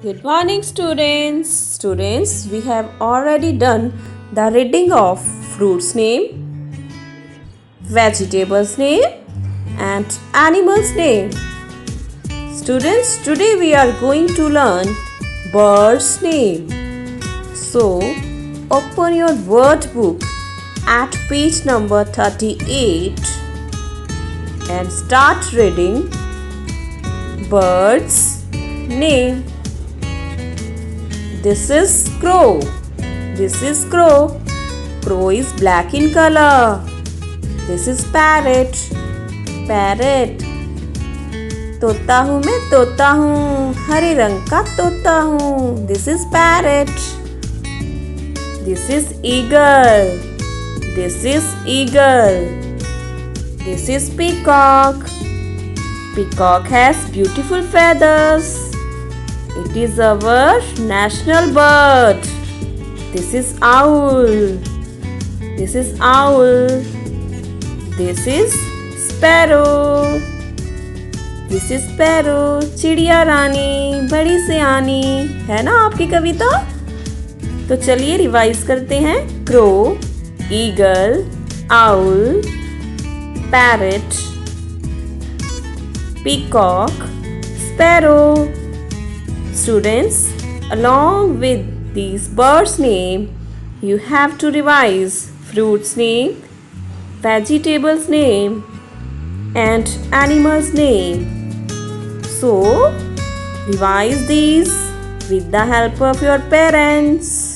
Good morning, students. Students, we have already done the reading of fruits name, vegetables name, and animals name. Students, today we are going to learn birds name. So, open your word book at page number 38 and start reading birds name. This is crow. This is crow. Crow is black in color. This is parrot. Parrot. तोता हूँ मैं तोता हूँ हरे रंग का तोता हूँ. This is parrot. This is eagle. This is eagle. This is peacock. Peacock has beautiful feathers. It is our national bird. This is owl. This is owl. This is sparrow. This is sparrow. चिड़िया रानी बड़ी सियानी है ना आपकी कविता. तो चलिए revise करते हैं. Crow, eagle, owl, parrot, peacock, sparrow. Students, along with these birds' name, you have to revise fruits name, vegetables name, and animals name. So, revise these with the help of your parents.